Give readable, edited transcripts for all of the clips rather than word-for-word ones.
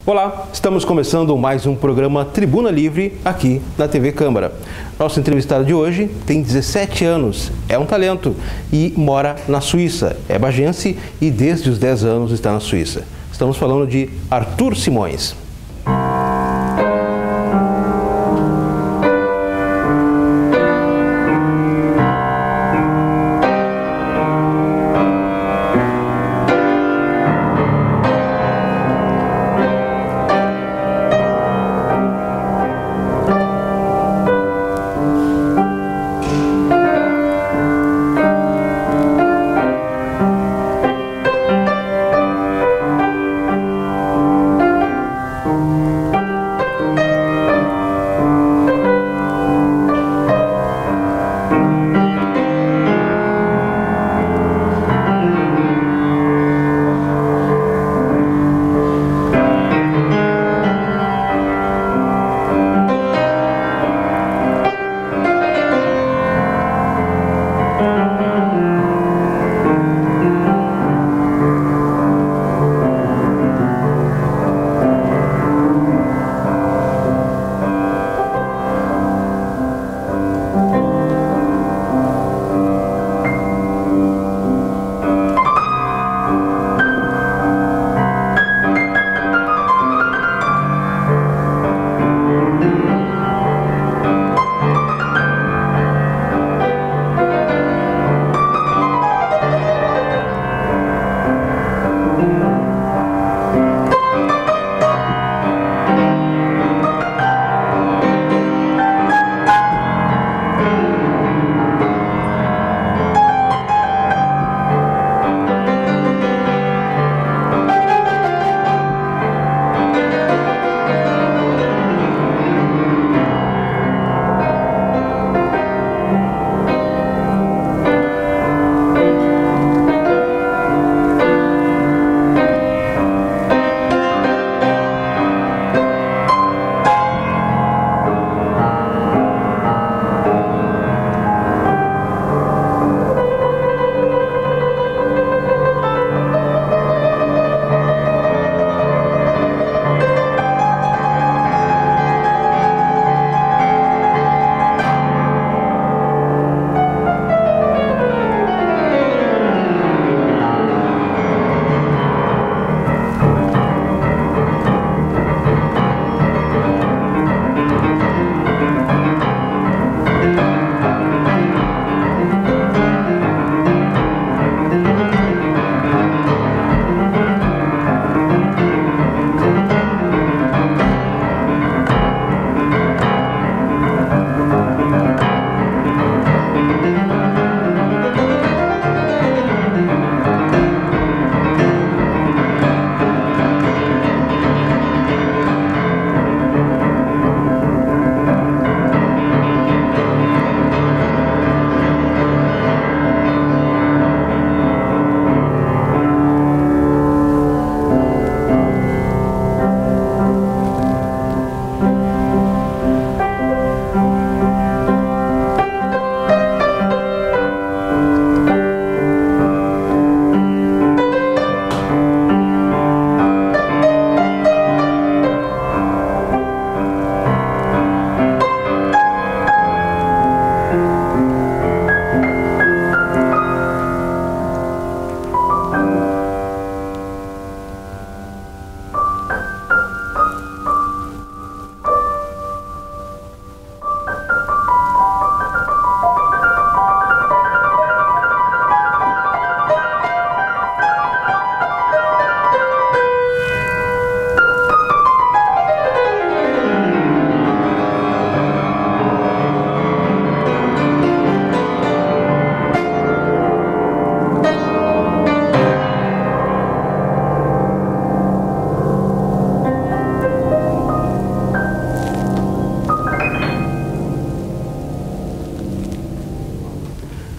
Olá, estamos começando mais um programa Tribuna Livre aqui na TV Câmara. Nosso entrevistado de hoje tem 17 anos, é um talento e mora na Suíça. É bagense e desde os 10 anos está na Suíça. Estamos falando de Arthur Simões.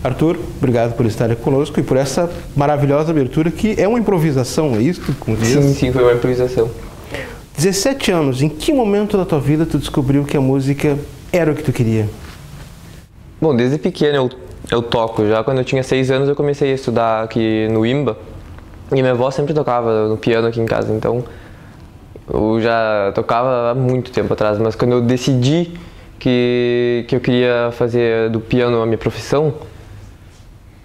Arthur, obrigado por estar aqui conosco e por essa maravilhosa abertura que é uma improvisação, é isso? Sim, foi uma improvisação. 17 anos, em que momento da tua vida tu descobriu que a música era o que tu queria? Bom, desde pequeno eu toco. Já quando eu tinha 6 anos eu comecei a estudar aqui no IMBA. E minha avó sempre tocava no piano aqui em casa, então Eu já tocava há muito tempo atrás, mas quando eu decidi que eu queria fazer do piano a minha profissão,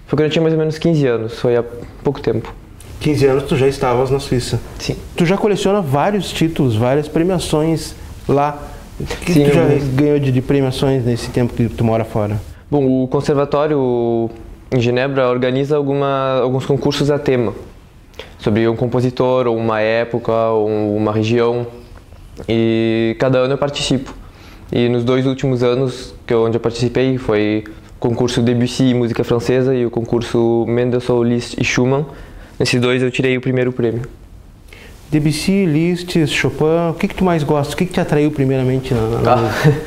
foi quando eu tinha mais ou menos 15 anos, foi há pouco tempo. 15 anos tu já estavas na Suíça. Sim. Tu já coleciona vários títulos, várias premiações lá. O que Sim, tu já ganhou de premiações nesse tempo que tu mora fora? Bom, o conservatório em Genebra organiza alguns concursos a tema, sobre um compositor, ou uma época, ou uma região, e cada ano eu participo. E nos 2 últimos anos onde eu participei foi o concurso Debussy Música Francesa e o concurso Mendelssohn, Liszt e Schumann. Nesses 2 eu tirei o primeiro prêmio. Debussy, Liszt, Chopin, o que tu mais gosta? O que te atraiu primeiramente na música?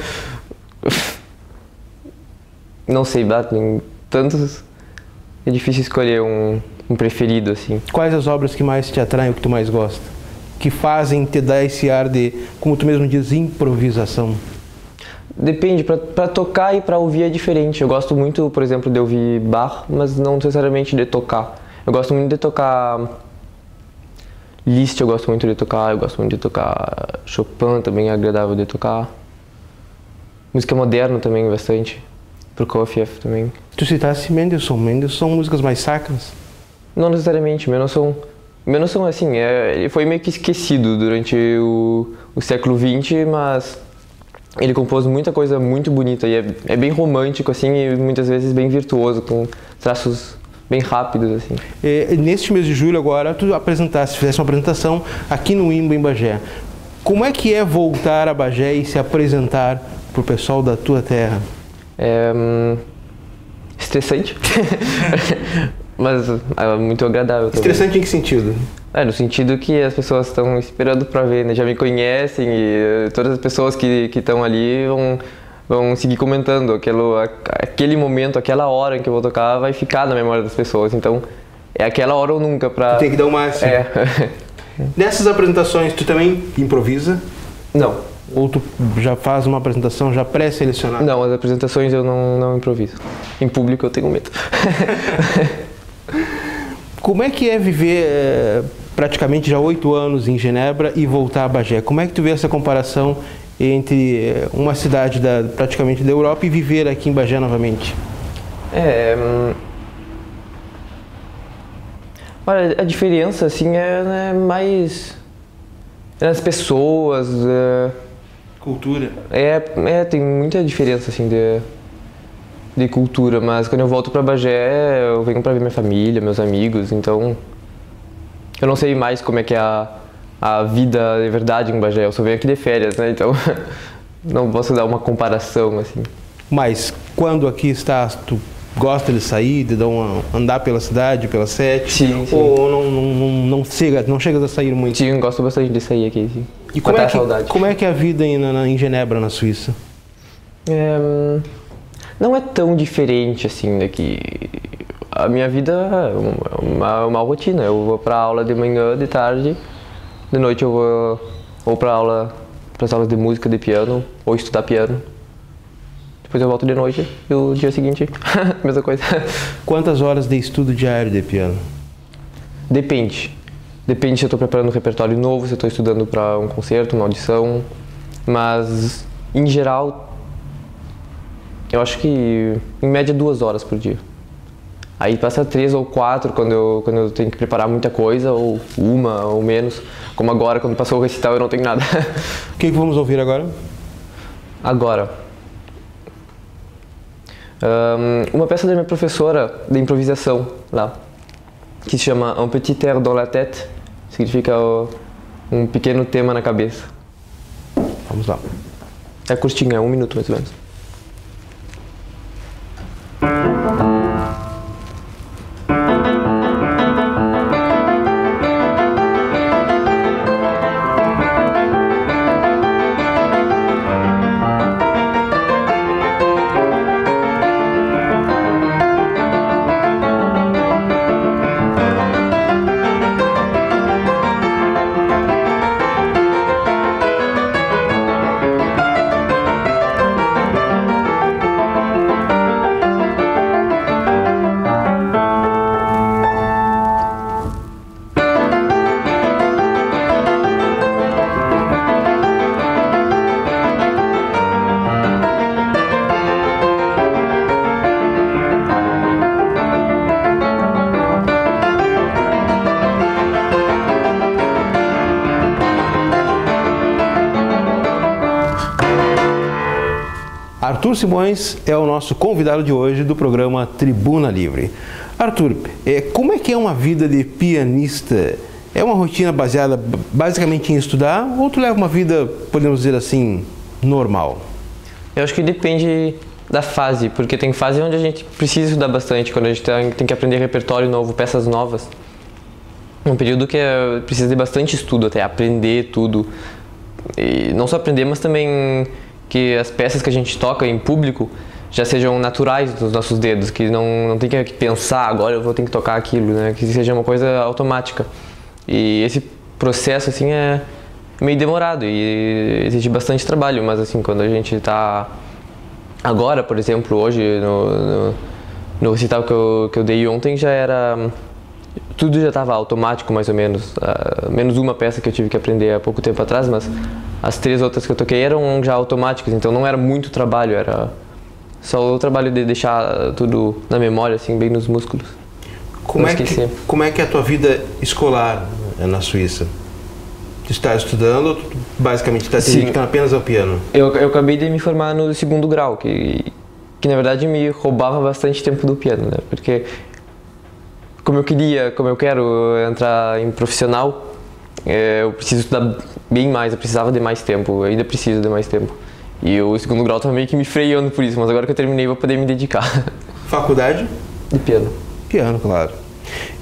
Não sei, tem tantos, é difícil escolher um preferido assim. Quais as obras que mais te atraem, o que tu mais gosta? Que fazem te dar esse ar de, como tu mesmo diz, improvisação? Depende, para tocar e para ouvir é diferente. Eu gosto muito, por exemplo, de ouvir Bach, mas não necessariamente de tocar. Eu gosto muito de tocar Liszt, eu gosto muito de tocar Chopin, também é agradável de tocar. Música moderna também, bastante. Prokofiev também. Tu citasse Mendelssohn. Mendelssohn, músicas mais sacras? Não necessariamente, Mendelssohn assim, ele foi meio que esquecido durante o século XX, mas ele compôs muita coisa muito bonita e é bem romântico assim e muitas vezes bem virtuoso, com traços bem rápidos assim. Neste mês de julho agora, tu fizesse uma apresentação aqui no IMBA em Bagé. Como é que é voltar a Bagé e se apresentar para o pessoal da tua terra? Estressante, mas é muito agradável também. Estressante em que sentido? No sentido que as pessoas estão esperando para ver, né? Já me conhecem e todas as pessoas que estão ali vão seguir comentando. Aquele momento, aquela hora em que eu vou tocar vai ficar na memória das pessoas. Então, é aquela hora ou nunca para... Tu tem que dar o máximo. Nessas apresentações, tu também improvisa? Não. Ou tu já faz uma apresentação já pré-selecionada? Não, as apresentações eu não improviso. Em público eu tenho medo. Como é que é viver praticamente já 8 anos em Genebra e voltar a Bagé? Como é que tu vê essa comparação entre uma cidade praticamente da Europa e viver aqui em Bagé novamente? Olha, a diferença assim é mais nas pessoas. Cultura? Tem muita diferença assim de cultura, mas quando eu volto para Bagé eu venho para ver minha família, meus amigos, então eu não sei mais como é que é a vida de verdade em Bagé, eu só venho aqui de férias, né, então não posso dar uma comparação assim. Mas quando aqui estás, tu gosta de sair, de andar pela cidade, pela sete? Sim. Ou não chegas a sair muito? Sim, gosto bastante de sair aqui, sim. E como é que é a vida em Genebra, na Suíça? Não é tão diferente assim daqui. A minha vida é uma rotina. Eu vou para aula de manhã, de tarde, de noite eu vou ou para as aulas de música, de piano, ou estudar piano. Depois eu volto de noite e o dia seguinte, mesma coisa. Quantas horas de estudo diário de piano? Depende. Depende se eu estou preparando um repertório novo, se eu estou estudando para um concerto, uma audição. Mas, em geral, eu acho que em média 2 horas por dia. Aí passa 3 ou 4 quando eu tenho que preparar muita coisa, ou 1 ou menos. Como agora, quando passou o recital, eu não tenho nada. O que vamos ouvir agora? Agora. Uma peça da minha professora de improvisação lá, que se chama Un petit air dans la tête, significa um pequeno tema na cabeça. Vamos lá. É curtinho, é 1 minuto mais ou menos. Arthur Simões é o nosso convidado de hoje do programa Tribuna Livre. Arthur, como é que é uma vida de pianista? É uma rotina baseada basicamente em estudar ou tu leva uma vida, podemos dizer assim, normal? Eu acho que depende da fase, porque tem fase onde a gente precisa estudar bastante, quando a gente tem que aprender repertório novo, peças novas. É um período que precisa de bastante estudo, até aprender tudo. E não só aprender, mas também que as peças que a gente toca em público já sejam naturais dos nossos dedos, que não tem que pensar, agora eu vou ter que tocar aquilo, né? Que seja uma coisa automática. E esse processo assim é meio demorado e exige bastante trabalho, mas assim, quando a gente está agora, por exemplo, hoje no recital que eu dei ontem, já era tudo já estava automático, mais ou menos. Menos uma peça que eu tive que aprender há pouco tempo atrás, mas as 3 outras que eu toquei eram já automáticas, então não era muito trabalho, era só o trabalho de deixar tudo na memória, assim, bem nos músculos. Como é que é a tua vida escolar na Suíça? Tu está estudando ou tu basicamente está se dedicando apenas ao piano? Eu acabei de me formar no 2º grau, que na verdade me roubava bastante tempo do piano, né? Porque como eu quero entrar em profissional, eu preciso estudar bem mais, eu precisava de mais tempo, eu ainda preciso de mais tempo. E o 2º grau tá meio que me freando por isso, mas agora que eu terminei vou poder me dedicar. Faculdade? De piano. Piano, claro.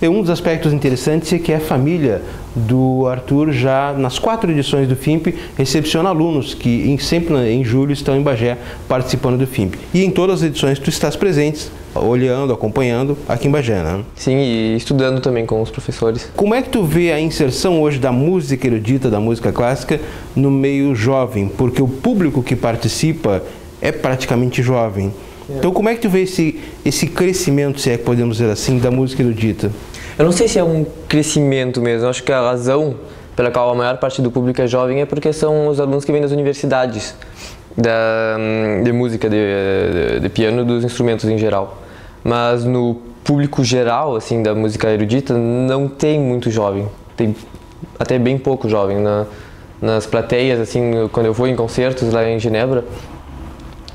E um dos aspectos interessantes é que a família do Arthur, já nas 4 edições do FIMP, recepciona alunos que sempre em julho estão em Bagé participando do FIMP. E em todas as edições tu estás presentes, olhando, acompanhando aqui em Bagé, né? Sim, e estudando também com os professores. Como é que tu vê a inserção hoje da música erudita, da música clássica, no meio jovem? Porque o público que participa é praticamente jovem. Então como é que tu vê esse crescimento, se é que podemos dizer assim, da música erudita? Eu não sei se é um crescimento mesmo, eu acho que a razão pela qual a maior parte do público é jovem é porque são os alunos que vêm das universidades de música, de piano, dos instrumentos em geral. Mas no público geral, assim, da música erudita, não tem muito jovem, tem até bem pouco jovem. Nas plateias, assim, quando eu vou em concertos lá em Genebra,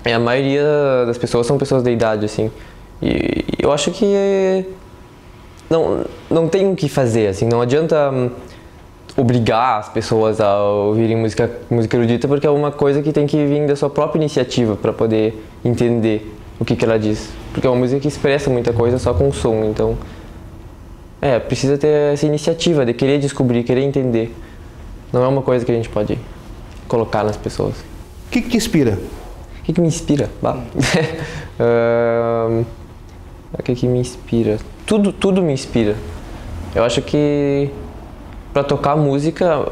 a maioria das pessoas são pessoas da idade, assim, e eu acho que não tem o que fazer, assim, não adianta obrigar as pessoas a ouvirem música erudita, porque é uma coisa que tem que vir da sua própria iniciativa para poder entender o que ela diz, porque é uma música que expressa muita coisa só com o som, então precisa ter essa iniciativa de querer descobrir, querer entender, não é uma coisa que a gente pode colocar nas pessoas. O que te inspira? O que me inspira? O que me inspira? Tudo me inspira. Eu acho que para tocar música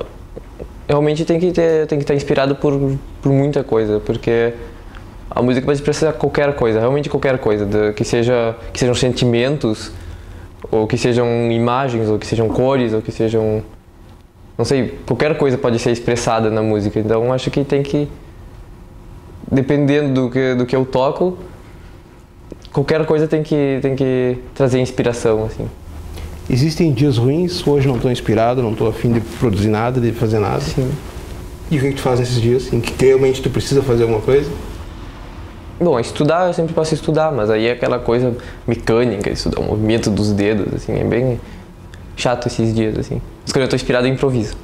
realmente tem que estar inspirado por muita coisa, porque a música pode expressar qualquer coisa, realmente qualquer coisa, que sejam sentimentos, ou que sejam imagens, ou que sejam cores, ou que sejam, não sei, qualquer coisa pode ser expressada na música. Então acho que tem que, dependendo do que eu toco, qualquer coisa tem que trazer inspiração, assim. Existem dias ruins, hoje não estou inspirado, não estou a fim de produzir nada, de fazer nada. Sim. E o que tu faz nesses dias, em que realmente tu precisa fazer alguma coisa? Bom, estudar eu sempre posso estudar, mas aí é aquela coisa mecânica, estudar o movimento dos dedos, assim, é bem chato esses dias, assim. Mas quando eu estou inspirado eu improviso.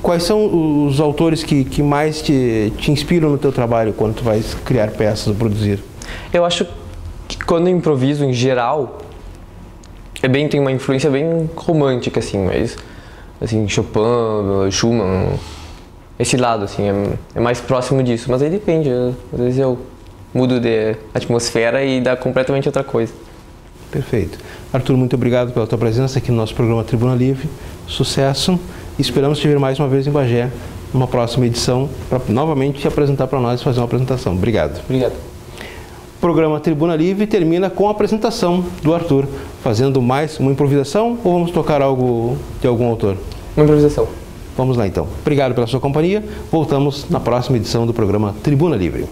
Quais são os autores que mais te inspiram no teu trabalho quando tu vais criar peças ou produzir? Eu acho que quando eu improviso, em geral, tem uma influência bem romântica, assim, mas assim, Chopin, Schumann, esse lado, assim, é mais próximo disso, mas aí depende, às vezes eu mudo de atmosfera e dá completamente outra coisa. Perfeito. Arthur, muito obrigado pela tua presença aqui no nosso programa Tribuna Livre, sucesso, e esperamos te ver mais uma vez em Bagé, numa próxima edição, para novamente te apresentar para nós e fazer uma apresentação. Obrigado. Obrigado. O programa Tribuna Livre termina com a apresentação do Arthur, fazendo mais uma improvisação ou vamos tocar algo de algum autor? Uma improvisação. Vamos lá então. Obrigado pela sua companhia. Voltamos na próxima edição do programa Tribuna Livre.